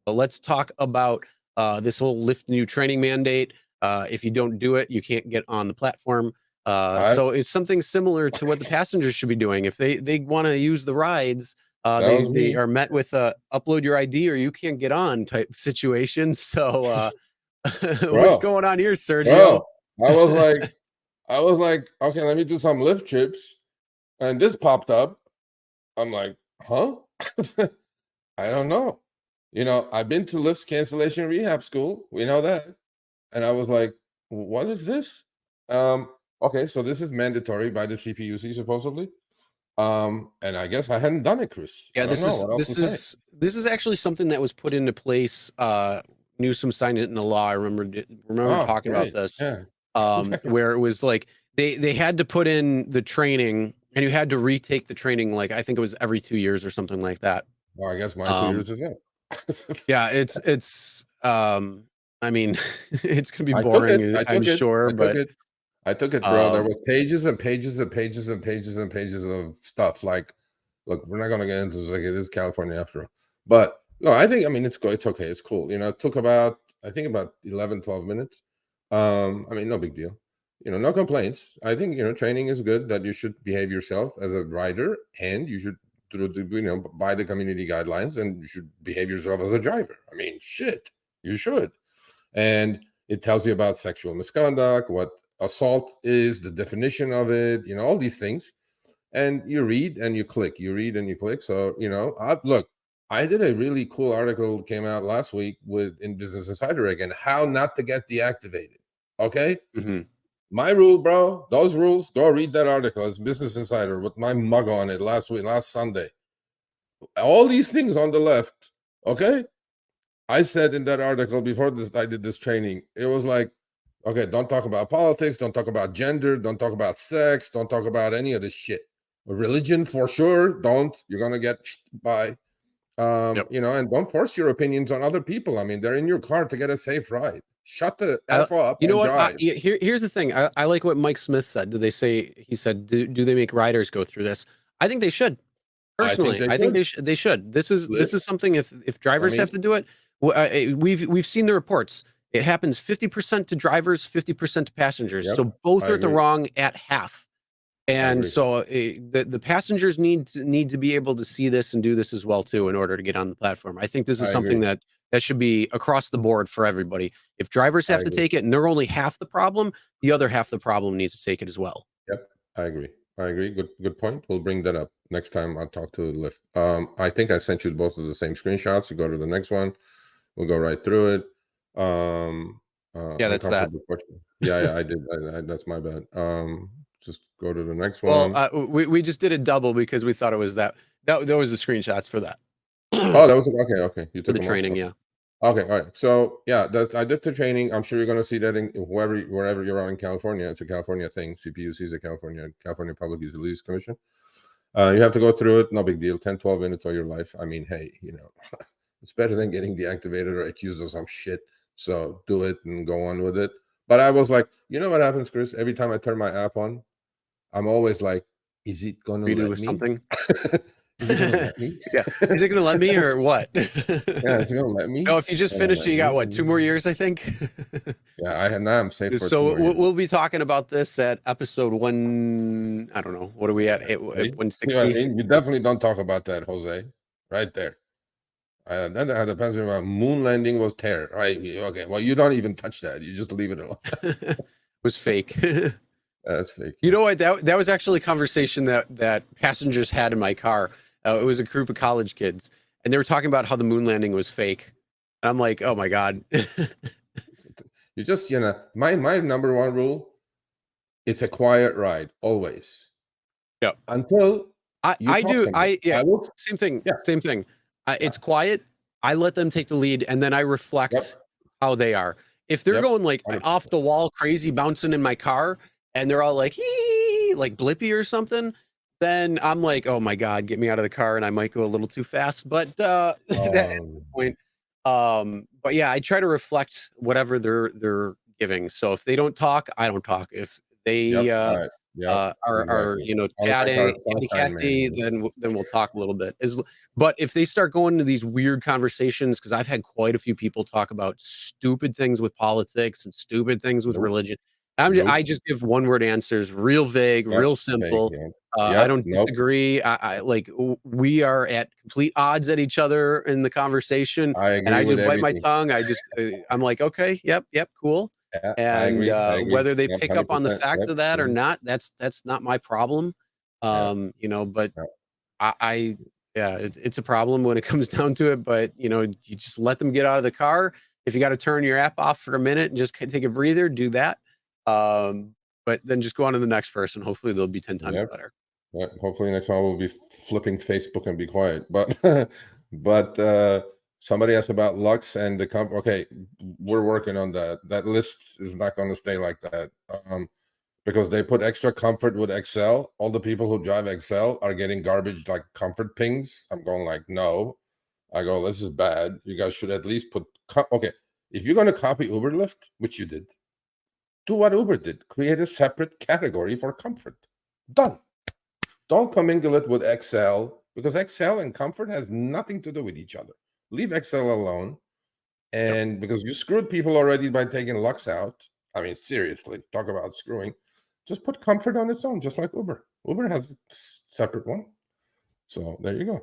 Let's talk about this whole Lyft new training mandate. If you don't do it, you can't get on the platform. So it's something similar to what the passengers should be doing. If they want to use the rides, they are met with a upload your ID or you can't get on type situation. So what's going on here, Sergio? I was like, okay, let me do some Lyft trips, and this popped up. I'm like, huh? I don't know. I've been to Lyft's cancellation rehab school. We know that. And I was like, what is this? Okay, so this is mandatory by the CPUC supposedly. And I guess I hadn't done it, Chris. Yeah, this is actually something that was put into place. Newsom signed it into law. I remember talking about this. Yeah. Where it was like they had to put in the training and you had to retake the training, like I think it was every 2 years or something like that. Well, I guess my 2 years is it. Yeah, it's I mean, it's gonna be boring, I'm sure, but I took it, bro. There was pages and pages and pages and pages and pages of stuff. Like, look, we're not gonna get into this, like it is California after all. But no, I mean it's good, it's okay, it's cool. It took about 11, 12 minutes. I mean, no big deal. No complaints. I think training is good, that you should behave yourself as a rider, and you should by the community guidelines, and you should behave yourself as a driver. I mean, shit, you should. And it tells you about sexual misconduct, what assault is, the definition of it, all these things. And you read and you click, So, look, I did a really cool article came out last week in Business Insider again, how not to get deactivated. Okay. Mm-hmm. My rule, bro, those rules, go read that article. It's Business Insider with my mug on it last Sunday. All these things on the left. Okay. I said in that article before I did this training, it was like, okay, don't talk about politics, don't talk about gender, don't talk about sex, don't talk about any of this shit. Religion for sure, don't. You're gonna get by. And don't force your opinions on other people. I mean, they're in your car to get a safe ride. Shut the F up. You know what? Drive. Here's the thing. I like what Mike Smith said. He said, do they make riders go through this? I think they should. Personally, I think they should. This is something, if drivers have to do it, we've seen the reports. It happens 50% to drivers, 50% to passengers. Yep, so both are at the wrong at half. And so the passengers need to be able to see this and do this as well too in order to get on the platform. I think this is something that should be across the board for everybody. If drivers have to take it and they're only half the problem, the other half the problem needs to take it as well. Yep, I agree. Good point. We'll bring that up next time I talk to Lyft. I think I sent you both of the same screenshots. You go to the next one. We'll go right through it. Yeah, that's that. Yeah, I did. That's my bad. Just go to the next one. Well, we just did a double because we thought it was that was the screenshots for that. Oh, that was okay. You took the training, yeah. Okay, all right. So yeah, I did the training. I'm sure you're going to see that in wherever you're in California. It's a California thing. CPUC is a California Public Utilities Commission. You have to go through it. No big deal. 10, 12 minutes of your life. I mean, hey, it's better than getting deactivated or accused of some shit. So do it and go on with it. But I was like, you know what happens, Chris? Every time I turn my app on, I'm always like, is it going to let me? Something? Is it going to let me? Yeah. Is it going to let me or what? Yeah, it's going to let me. No, if you just finished it, you got what, 2 more years, I think? Yeah, now I'm safe for so we'll be talking about this at episode 1. I don't know. What are we at? 160? You know what I mean? You definitely don't talk about that, Jose. Right there. That depends on moon landing was terror. Right? Okay. Well, you don't even touch that. You just leave it alone. It was fake. That's fake. You know what? That was actually a conversation that passengers had in my car. It was a group of college kids, and they were talking about how the moon landing was fake. And I'm like, oh my God. You just, my number one rule, it's a quiet ride, always. Yeah. Until same thing. Yeah. Same thing. It's quiet. I let them take the lead, and then I reflect how they are. If they're going like 100%. Off the wall, crazy, bouncing in my car, and they're all like, hee, like Blippy or something, then I'm like, oh my God, get me out of the car, and I might go a little too fast. But that point. But yeah, I try to reflect whatever they're giving. So if they don't talk, I don't talk. If they are chatting, Cathy, then we'll talk a little bit. But if they start going into these weird conversations, because I've had quite a few people talk about stupid things with politics and stupid things with religion. I just give one-word answers, real vague, real simple. I don't disagree. I like we are at complete odds at each other in the conversation. I agree, and I just bite my everything. tongue. I'm like, okay, yep, cool. And I agree. whether they pick up on the 100%. fact of that or not, that's not my problem. But it's a problem when it comes down to it. But you just let them get out of the car. If you got to turn your app off for a minute and just take a breather, do that. But then just go on to the next person. Hopefully they'll be 10 times better. Hopefully next time we'll be flipping Facebook and be quiet. But somebody asked about Lux and the okay, we're working on that. That list is not going to stay like that. Because they put extra comfort with XL. All the people who drive XL are getting garbage like comfort pings. I'm going like, no. I go, this is bad. You guys should at least put, okay, if you're going to copy Uber Lyft, which you did, do what Uber did. Create a separate category for comfort. Done. Don't commingle it with XL, because XL and comfort has nothing to do with each other. Leave XL alone. And because you screwed people already by taking Lux out. I mean, seriously, talk about screwing. Just put comfort on its own, just like Uber. Uber has a separate one. So there you go.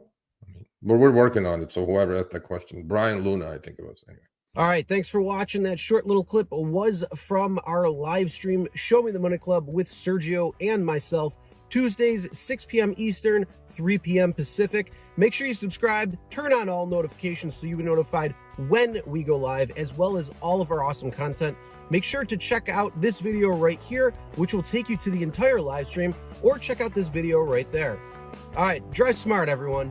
But we're working on it. So whoever asked that question, Brian Luna, I think it was. Anyway. All right, thanks for watching. That short little clip was from our live stream, Show Me the Money Club with Sergio and myself, Tuesdays, 6 p.m. Eastern, 3 p.m. Pacific. Make sure you subscribe, turn on all notifications so you'll be notified when we go live, as well as all of our awesome content. Make sure to check out this video right here, which will take you to the entire live stream, or check out this video right there. All right, drive smart, everyone.